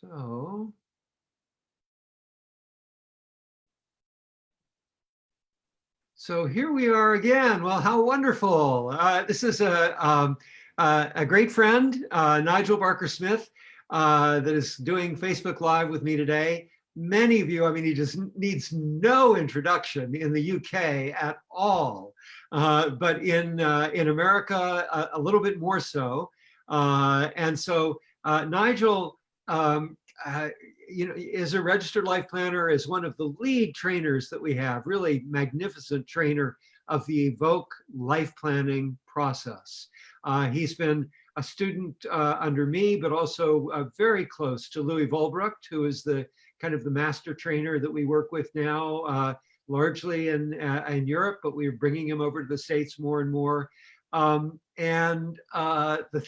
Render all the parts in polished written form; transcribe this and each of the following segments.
So here we are again. Well, how wonderful. This is a great friend, Nigel Barker-Smith, that is doing Facebook Live with me today. Many of you, I mean, he just needs no introduction in the UK at all, but in America, a little bit more so. And so Nigel, is a registered life planner, is one of the lead trainers that we have, really magnificent trainer of the Evoke life planning process. He's been a student under me, but also very close to Louis Volbrucht, who is the kind of the master trainer that we work with now, largely in Europe, but we're bringing him over to the States more and more. The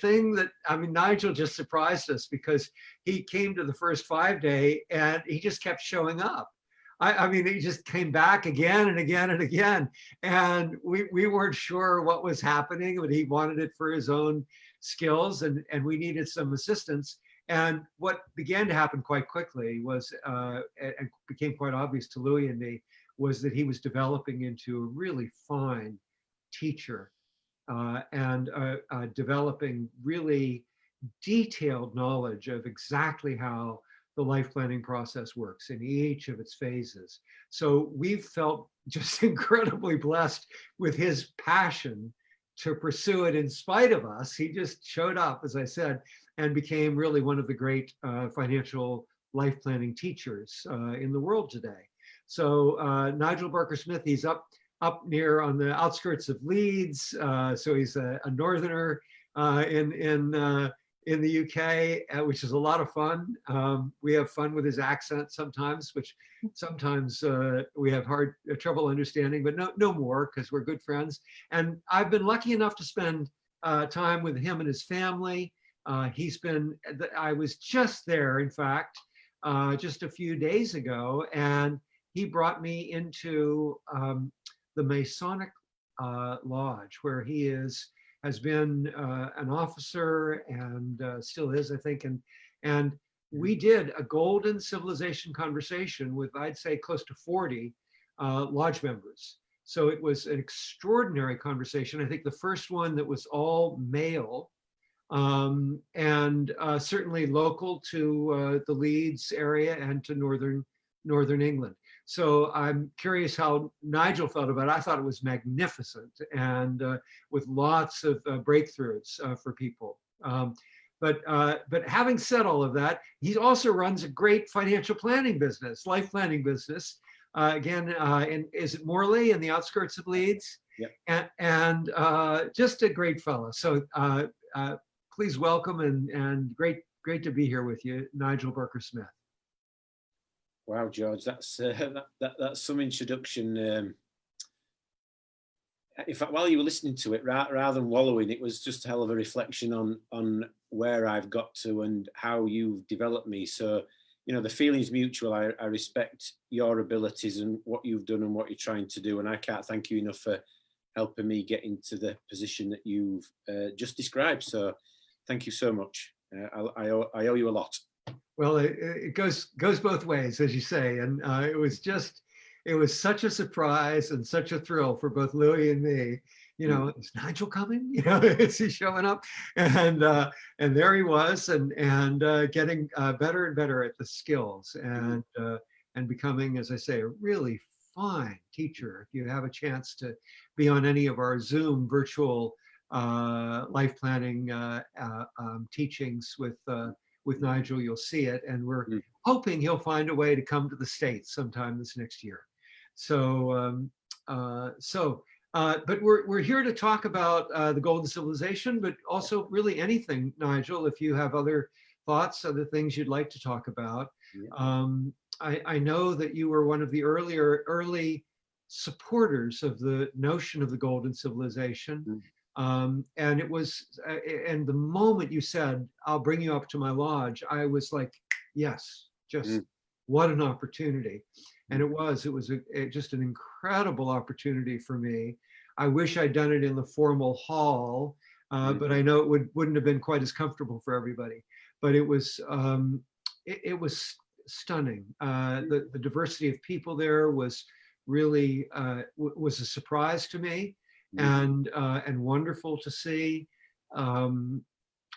thing that, I mean, Nigel just surprised us because he came to the first 5-day and he just kept showing up. I mean, he just came back again and again and again. And we weren't sure what was happening, but he wanted it for his own skills, and we needed some assistance. And what began to happen quite quickly was, and became quite obvious to Louis and me, was that he was developing into a really fine teacher. Developing really detailed knowledge of exactly how the life planning process works in each of its phases. So we've felt just incredibly blessed with his passion to pursue it in spite of us. He just showed up, as I said, and became really one of the great financial life planning teachers in the world today. So Nigel Barker-Smith, he's up near on the outskirts of Leeds. So he's a northerner in the UK, which is a lot of fun. We have fun with his accent sometimes, which sometimes we have trouble understanding, but no more, because we're good friends. And I've been lucky enough to spend time with him and his family. I was just there, in fact, just a few days ago, and he brought me into the Masonic Lodge, where he has been an officer and still is, I think. And we did a golden civilization conversation with, I'd say, close to 40 lodge members. So it was an extraordinary conversation. I think the first one that was all male, and certainly local to the Leeds area and to Northern England. So I'm curious how Nigel felt about it. I thought it was magnificent, and with lots of breakthroughs for people. But having said all of that, he also runs a great financial planning business, life planning business. Is it Morley in the outskirts of Leeds? Yep. And just a great fellow. So please welcome, and great to be here with you, Nigel Barker-Smith. Wow, George, that's some introduction. In fact, while you were listening to it, rather than wallowing, it was just a hell of a reflection on where I've got to and how you've developed me. So, the feeling's mutual. I respect your abilities and what you've done and what you're trying to do. And I can't thank you enough for helping me get into the position that you've just described. So thank you so much. I owe you a lot. Well, it goes both ways, as you say, and it was such a surprise and such a thrill for both Louis and me. Is Nigel coming? Is he showing up? And there he was, and getting better and better at the skills, and becoming, as I say, a really fine teacher. If you have a chance to be on any of our Zoom virtual life planning teachings with Nigel, you'll see it, and we're hoping he'll find a way to come to the States sometime this next year. So, but we're here to talk about the Golden Civilization, but also really anything, Nigel. If you have other thoughts, other things you'd like to talk about. Yeah. I know that you were one of the early supporters of the notion of the Golden Civilization. And it was, and the moment you said, "I'll bring you up to my lodge," I was like, yes, just what an opportunity. And it was just an incredible opportunity for me. I wish I'd done it in the formal hall, but I know it wouldn't have been quite as comfortable for everybody. But it was it was stunning. The diversity of people there was really was a surprise to me, and wonderful to see. Um,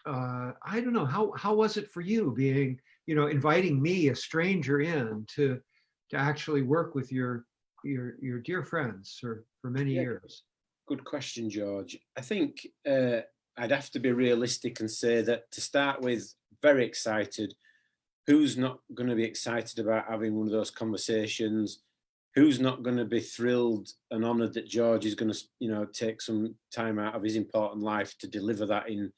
I don't know, how was it for you being, inviting me, a stranger, in to actually work with your dear friends for many Yeah, years? good question, George. I think I'd have to be realistic and say that to start with, very excited. Who's not going to be excited about having one of those conversations? Who's not going to be thrilled and honoured that George is going to, take some time out of his important life to deliver that in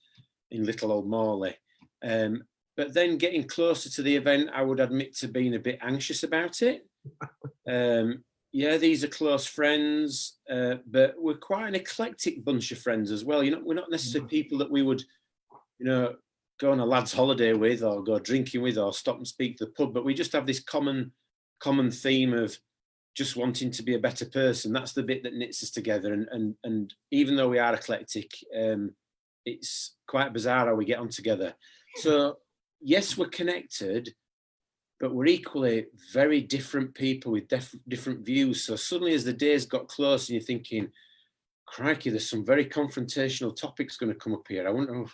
little old Morley? But then getting closer to the event, I would admit to being a bit anxious about it. Yeah, these are close friends, but we're quite an eclectic bunch of friends as well. We're not necessarily people that we would, go on a lad's holiday with, or go drinking with, or stop and speak to the pub. But we just have this common theme of just wanting to be a better person. That's the bit that knits us together. And even though we are eclectic, it's quite bizarre how we get on together. So yes, we're connected, but we're equally very different people with different views. So suddenly, as the days got close, and you're thinking, crikey, there's some very confrontational topics going to come up here. I wonder,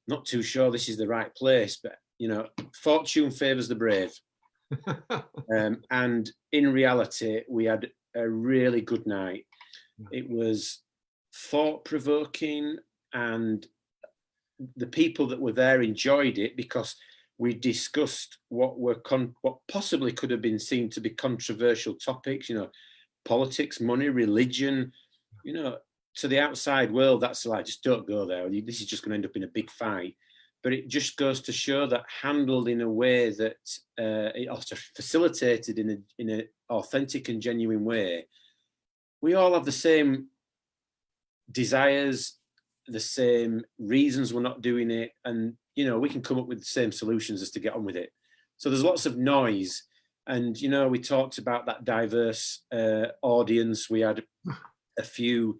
not too sure this is the right place, but fortune favours the brave. And in reality, we had a really good night. It was thought-provoking, and the people that were there enjoyed it because we discussed what possibly could have been seen to be controversial topics, politics, money, religion. To the outside world, that's like, just don't go there. This is just going to end up in a big fight. But it just goes to show that handled in a way that it also facilitated in an authentic and genuine way, we all have the same desires, the same reasons we're not doing it, and we can come up with the same solutions as to get on with it. So there's lots of noise, and we talked about that diverse audience. We had a few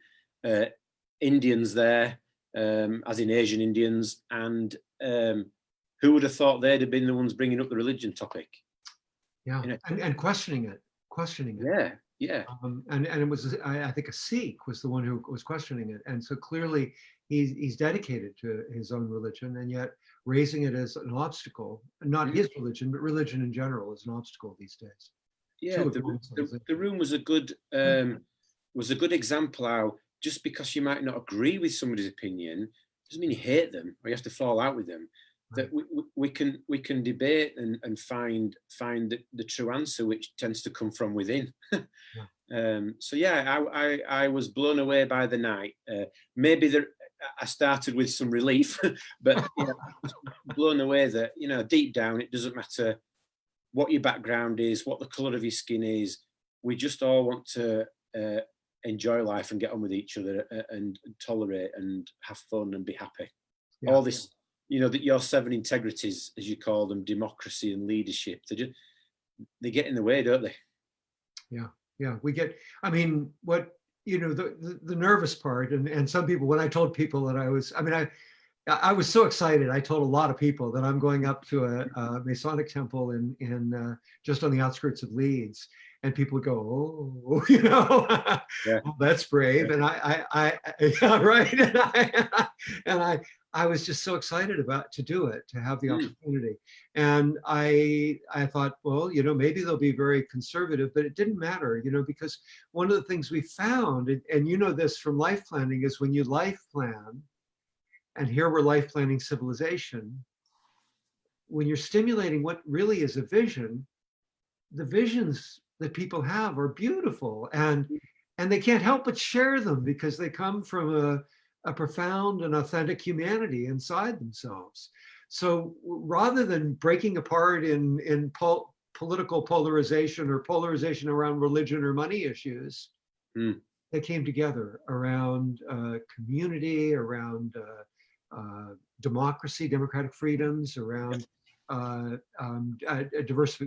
Indians there, as in Asian Indians, and who would have thought they'd have been the ones bringing up the religion topic? Yeah, and questioning it. Yeah. And it was, I think, a Sikh was the one who was questioning it, and so clearly he's dedicated to his own religion, and yet raising it as an obstacle, not his religion, but religion in general, is an obstacle these days. Yeah, the room was a good example how just because you might not agree with somebody's opinion doesn't mean you hate them or you have to fall out with them. That we can debate and find the true answer, which tends to come from within. So yeah, I was blown away by the night. Maybe I started with some relief, but blown away that deep down it doesn't matter what your background is, what the colour of your skin is. We just all want to enjoy life and get on with each other and tolerate and have fun and be happy. Yeah. All this, that your 7 integrities, as you call them, democracy and leadership, they get in the way, don't they? Yeah. We get, what, the nervous part, and some people, when I told people that I was so excited. I told a lot of people that I'm going up to a Masonic temple in just on the outskirts of Leeds, and people would go, "Oh, yeah. Well, that's brave." Yeah. And I yeah, right. And I was just so excited to do it, to have the opportunity. And I thought, well, maybe they'll be very conservative, but it didn't matter, because one of the things we found, and this from life planning, is when you life plan. And here we're life planning civilization. When you're stimulating what really is a vision, the visions that people have are beautiful, and they can't help but share them because they come from a profound and authentic humanity inside themselves. So rather than breaking apart in political polarization or polarization around religion or money issues, they came together around community, around democracy, democratic freedoms, around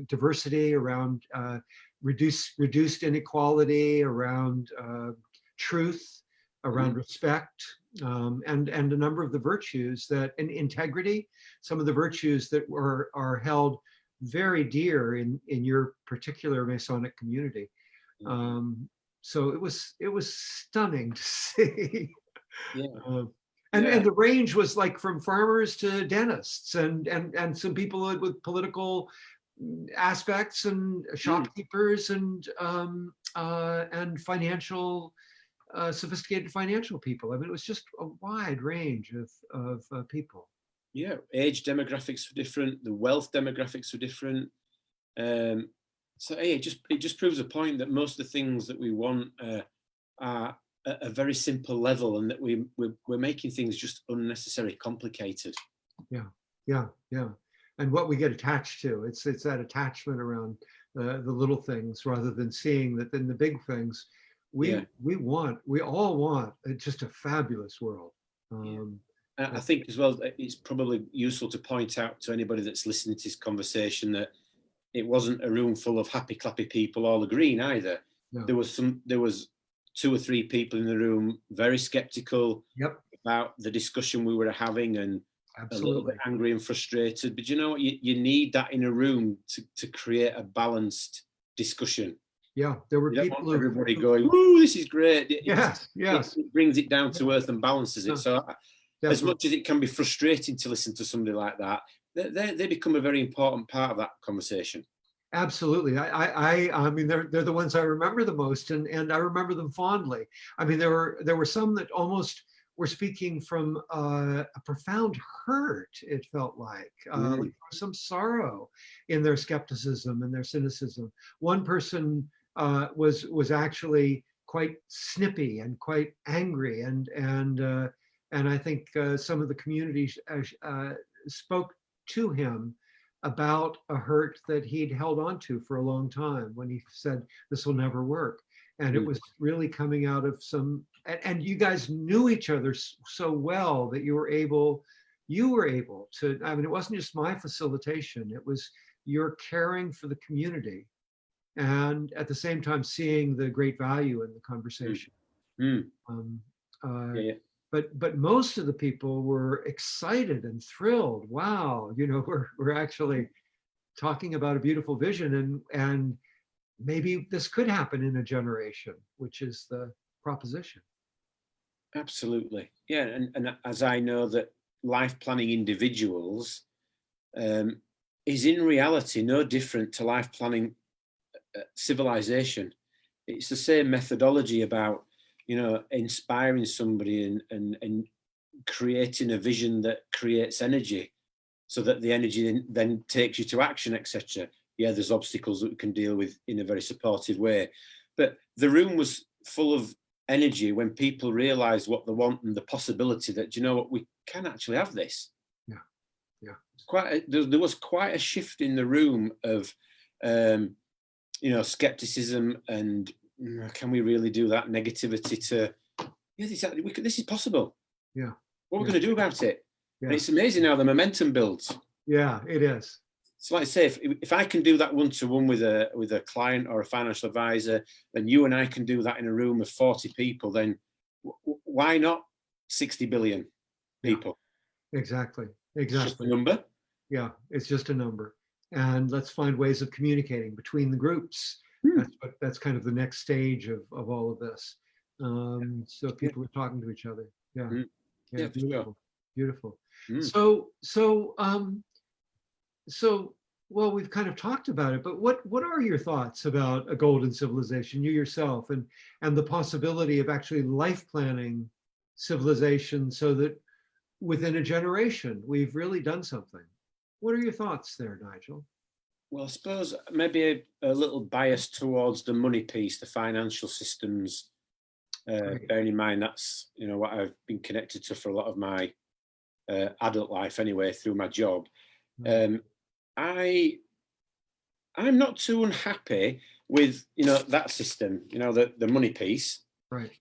diversity, around reduced inequality, around truth, around respect, and a number of the virtues and integrity, some of the virtues that are held very dear in your particular Masonic community. So it was stunning to see. Yeah. And the range was like from farmers to dentists and some people with political aspects and shopkeepers and financial sophisticated financial people. I mean, it was just a wide range of people. Yeah, age demographics were different. The wealth demographics were different. So hey, it just proves a point that most of the things that we want are at a very simple level, and that we're making things just unnecessarily complicated. Yeah. And what we get attached to, it's that attachment around the little things rather than seeing that in the big things, we all want just a fabulous world. I think as well, it's probably useful to point out to anybody that's listening to this conversation that it wasn't a room full of happy clappy people all agreeing either. No. There was 2 or 3 people in the room very skeptical about the discussion we were having, and a little bit angry and frustrated. But you know what? You need that in a room to create a balanced discussion. Yeah, there were people. Everybody going, "Ooh, this is great!" Yes. It brings it down to earth and balances it. So, as much as it can be frustrating to listen to somebody like that, they become a very important part of that conversation. Absolutely. I mean, they're the ones I remember the most, and I remember them fondly. I mean, there were some that almost were speaking from a profound hurt. It felt like some sorrow in their skepticism and their cynicism. One person was actually quite snippy and quite angry, and I think some of the community spoke to him about a hurt that he'd held on to for a long time when he said, "This will never work." And it was really coming out of some, and you guys knew each other so well that you were able to, I mean, it wasn't just my facilitation, it was your caring for the community and at the same time seeing the great value in the conversation. But most of the people were excited and thrilled. Wow, we're actually talking about a beautiful vision, and maybe this could happen in a generation, which is the proposition. Absolutely, yeah. And as I know that life planning individuals is in reality no different to life planning civilization. It's the same methodology about inspiring somebody and creating a vision that creates energy, so that the energy then takes you to action, etc. Yeah, there's obstacles that we can deal with in a very supportive way, but the room was full of energy when people realized what they want and the possibility that, we can actually have this. There was quite a shift in the room of skepticism and can we really do that, negativity to this is possible. What are we going to do about it? And it's amazing how the momentum builds. Yeah, it is. So like I say, if I can do that one-to-one with a client or a financial advisor, then you and I can do that in a room of 40 people, then why not 60 billion people? Exactly. It's just a number. Yeah, it's just a number. And let's find ways of communicating between the groups. That's kind of the next stage of all of this. So people are talking to each other. Yeah, beautiful. So well, we've kind of talked about it, but what are your thoughts about a golden civilization, you yourself, and the possibility of actually life planning civilization so that within a generation we've really done something? What are your thoughts there, Nigel? Well, I suppose maybe a little bias towards the money piece, the financial systems. Bearing in mind that's what I've been connected to for a lot of my adult life anyway through my job. I'm not too unhappy with that system, the money piece, right?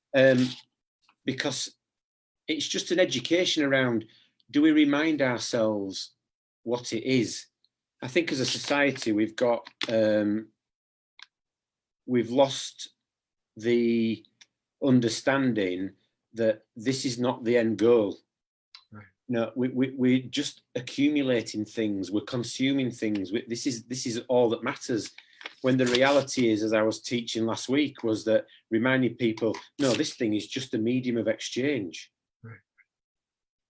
Because it's just an education around, do we remind ourselves what it is? I think as a society we've lost the understanding that this is not the end goal. Right. No, we're just accumulating things. We're consuming things. This is all that matters. When the reality is, as I was teaching last week, was that reminding people, no, this thing is just a medium of exchange. Right.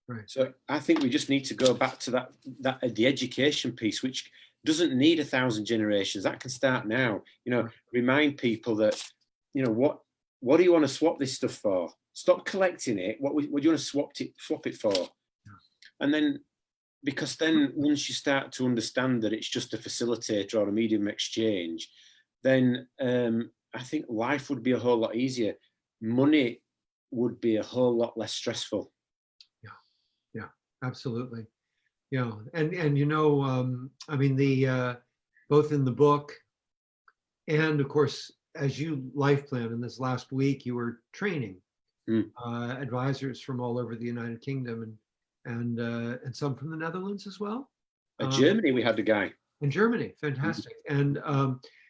Right. So I think we just need to go back to that the education piece, which doesn't need 1,000 generations. That can start now. Right. Remind people that, what do you want to swap this stuff for? Stop collecting it. What do you want to swap it for? And then, because then once you start to understand that it's just a facilitator or a medium exchange, then I think life would be a whole lot easier. Money would be a whole lot less stressful. Yeah, absolutely. Yeah, and I mean, both in the book and of course, as you life plan in this last week, you were training advisors from all over the United Kingdom and some from the Netherlands as well. Germany, we had a guy. In Germany, fantastic. And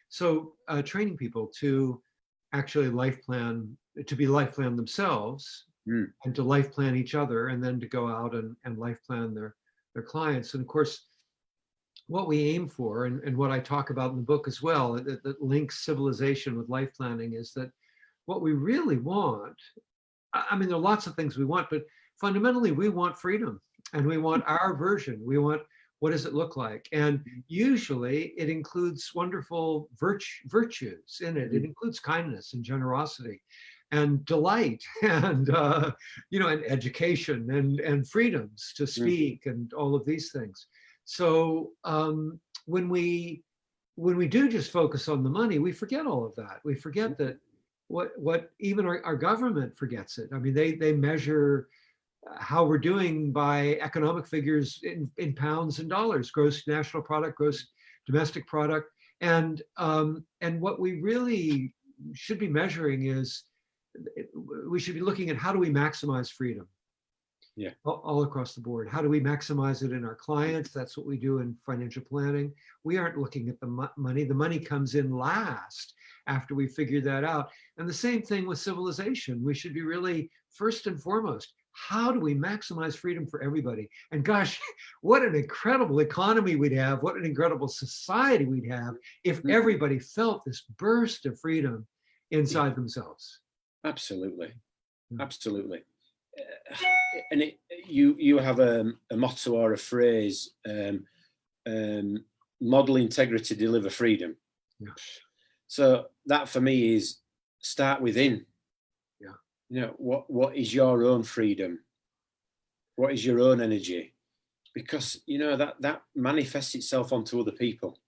so training people to actually to be life plan themselves and to life plan each other, and then to go out and life plan their clients. And of course, what we aim for, and what I talk about in the book as well, that links civilization with life planning, is that what we really want, I mean, there are lots of things we want, but fundamentally we want freedom, and we want our version. We want, what does it look like? And usually it includes wonderful virtues in it. It includes kindness and generosity and delight and and education and freedoms to speak and all of these things. So when we do just focus on the money, we forget all of that. We forget that what even our government forgets it. I mean, they measure how we're doing by economic figures in pounds and dollars, gross national product, gross domestic product, and what we really should be measuring is, we should be looking at how do we maximize freedom. Yeah, all across the board. How do we maximize it in our clients? That's what we do in financial planning. We aren't looking at the money. The money comes in last after we figure that out. And the same thing with civilization. We should be really, first and foremost, how do we maximize freedom for everybody? And gosh, what an incredible economy we'd have. What an incredible society we'd have if everybody felt this burst of freedom inside themselves. Absolutely. Absolutely. And you have a motto or a phrase, model integrity, deliver freedom. Yeah. So that for me is start within. Yeah. What is your own freedom? What is your own energy? Because that manifests itself onto other people.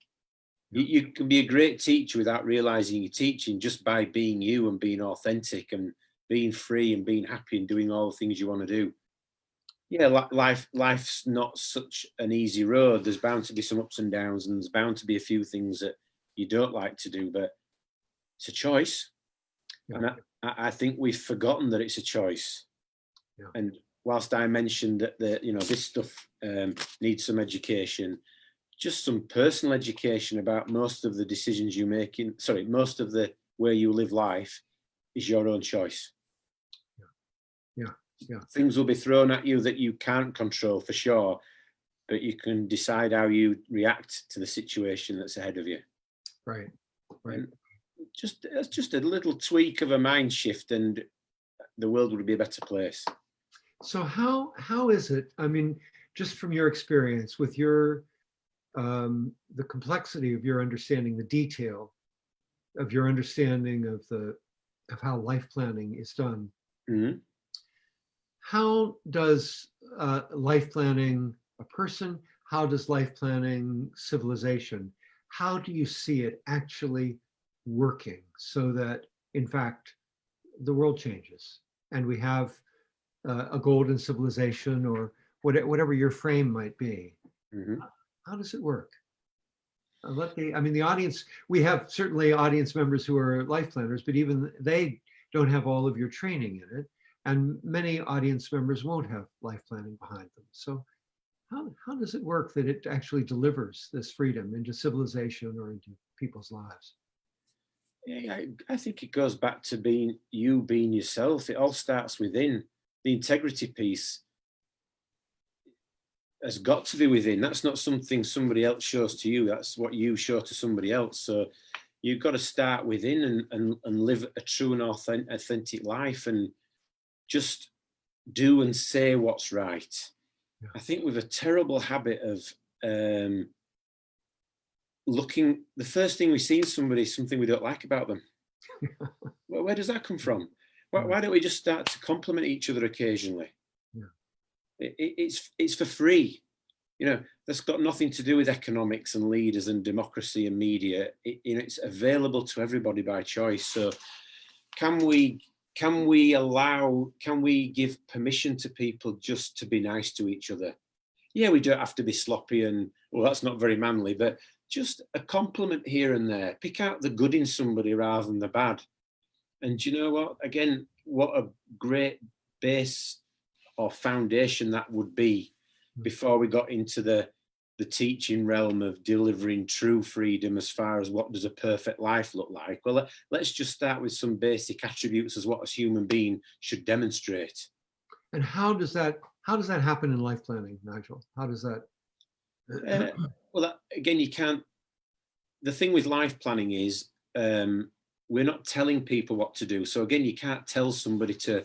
Yeah. You can be a great teacher without realizing you're teaching, just by being you and being authentic and being free and being happy and doing all the things you want to do. Yeah, life's not such an easy road. There's bound to be some ups and downs, and there's bound to be a few things that you don't like to do, but it's a choice. Yeah. And I think we've forgotten that it's a choice. Yeah. And whilst I mentioned that this stuff needs some education, just some personal education about most of the decisions you make most of the way you live life is your own choice. Yeah. Things will be thrown at you that you can't control for sure, but you can decide how you react to the situation that's ahead of you. Right. It's just a little tweak of a mind shift, and the world would be a better place. So how is it? I mean, just from your experience with your the complexity of your understanding, the detail of your understanding of how life planning is done. Mm-hmm. How does life planning a person? How does life planning civilization? How do you see it actually working so that, in fact, the world changes and we have a golden civilization, or whatever your frame might be? Mm-hmm. How does it work? The audience, we have certainly audience members who are life planners, but even they don't have all of your training in it. And many audience members won't have life planning behind them. So how does it work that it actually delivers this freedom into civilization or into people's lives? Yeah, I think it goes back to being yourself. It all starts within. The integrity piece has got to be within. That's not something somebody else shows to you. That's what you show to somebody else. So you've got to start within and live a true and authentic life and just do and say what's right. Yeah. I think we've a terrible habit of looking, the first thing we see in somebody is something we don't like about them. Well, where does that come from? Why don't we just start to compliment each other occasionally? Yeah. It's for free. You know, that's got nothing to do with economics and leaders and democracy and media. It's available to everybody by choice. So can we give permission to people just to be nice to each other? Yeah, we don't have to be sloppy and, well, that's not very manly, but just a compliment here and there. Pick out the good in somebody rather than the bad. And you know what? Again, what a great base or foundation that would be before we got into the teaching realm of delivering true freedom as far as what does a perfect life look like. Well, let's just start with some basic attributes as what a human being should demonstrate. And how does that happen in life planning, Nigel? How does that? Well, again, you can't. The thing with life planning is we're not telling people what to do. So again, you can't tell somebody to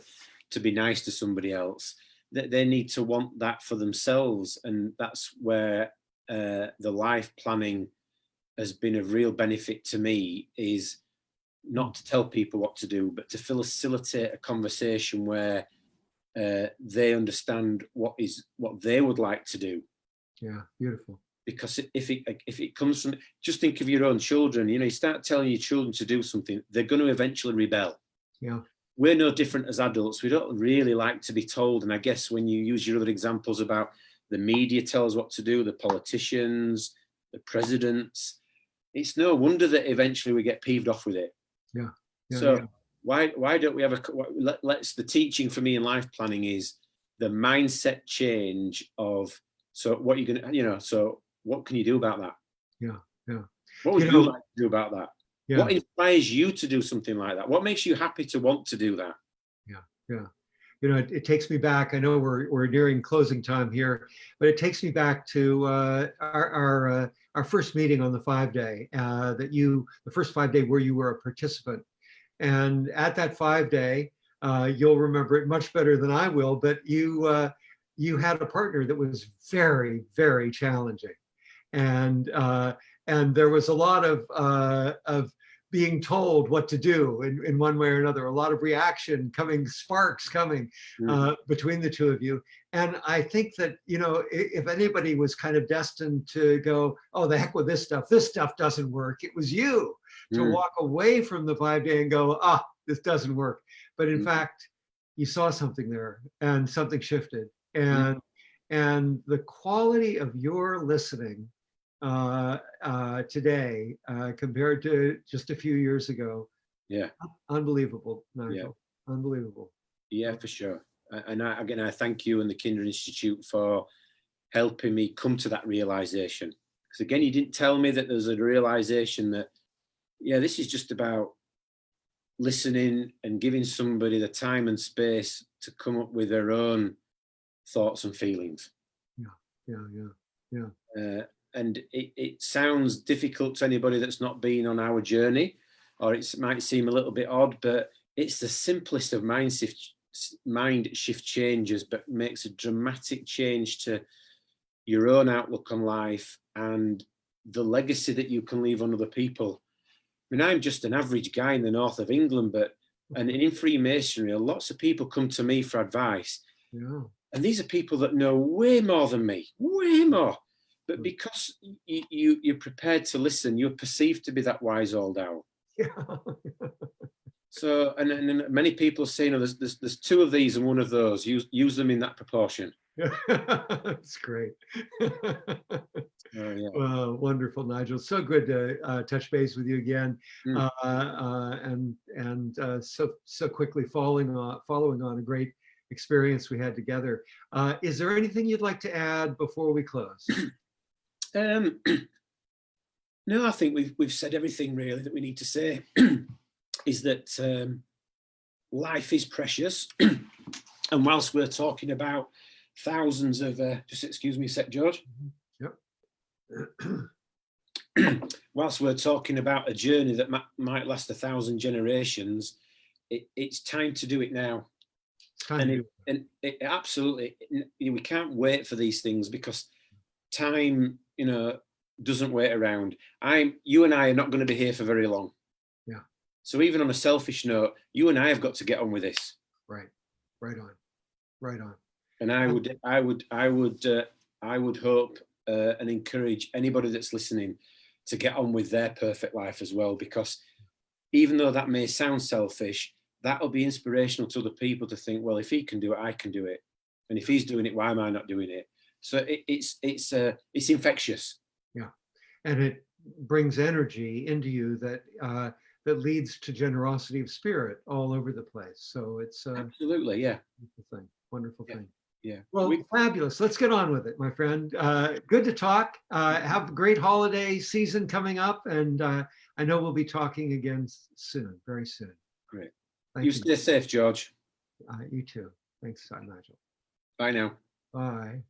be nice to somebody else. They need to want that for themselves, and that's where the life planning has been of real benefit to me, is not to tell people what to do, but to facilitate a conversation where they understand what they would like to do. Yeah, beautiful. Because if it comes from, just think of your own children. You know, you start telling your children to do something, they're going to eventually rebel. Yeah. We're no different as adults. We don't really like to be told. And I guess when you use your other examples about the media tell us what to do, the politicians, the presidents, it's no wonder that eventually we get peeved off with it. Yeah. So why don't we have the teaching for me in life planning is the mindset change of, so what you're going to, so what can you do about that? Yeah. What would you like to do about that? Yeah. What inspires you to do something like that? What makes you happy to want to do that? Yeah. It takes me back. I know we're nearing closing time here, but it takes me back to our first meeting on the 5-day. The first 5-day where you were a participant, and at that 5-day, you'll remember it much better than I will. But you had a partner that was very, very challenging, and there was a lot of being told what to do in one way or another, a lot of reaction coming, sparks coming between the two of you. And I think that, if anybody was kind of destined to go, oh, the heck with this stuff doesn't work, it was you to walk away from the 5-day and go, this doesn't work. But in fact, you saw something there and something shifted. And the quality of your listening today compared to just a few years ago, unbelievable, Nigel. Unbelievable. Yeah, for sure. And I thank you and the Kinder Institute for helping me come to that realization. Because again, you didn't tell me that there's a realization that, this is just about listening and giving somebody the time and space to come up with their own thoughts and feelings. Yeah. And it sounds difficult to anybody that's not been on our journey, or it might seem a little bit odd, but it's the simplest of mind shift changes, but makes a dramatic change to your own outlook on life and the legacy that you can leave on other people. I mean, I'm just an average guy in the north of England, and in Freemasonry, lots of people come to me for advice. Yeah. And these are people that know way more than me, way more. But because you're prepared to listen, you're perceived to be that wise old owl. Yeah. So, and many people say, there's two of these and one of those. Use them in that proportion. That's great. Wonderful, Nigel. So good to touch base with you again, and so quickly following on a great experience we had together. Is there anything you'd like to add before we close? No, I think we've said everything really that we need to say. Is that life is precious, and whilst we're talking about thousands of, just excuse me a sec, George. Yep. Whilst we're talking about a journey that might last 1,000 generations, it's time to do it now. It's time to do it. And it absolutely, we can't wait for these things because time, doesn't wait around. You and I are not going to be here for very long. Yeah. So even on a selfish note, you and I have got to get on with this. Right. Right on. Right on. And I would hope and encourage anybody that's listening to get on with their perfect life as well, because even though that may sound selfish, that'll be inspirational to other people to think, well, if he can do it, I can do it. And if he's doing it, why am I not doing it? So it's infectious. Yeah. And it brings energy into you that leads to generosity of spirit all over the place. So it's absolutely, yeah. Wonderful thing. Wonderful thing. Yeah. Well, fabulous. Let's get on with it, my friend. Good to talk. Have a great holiday season coming up. And I know we'll be talking again soon, very soon. Great. You stay safe, George. You too. Thanks, Nigel. Bye now. Bye.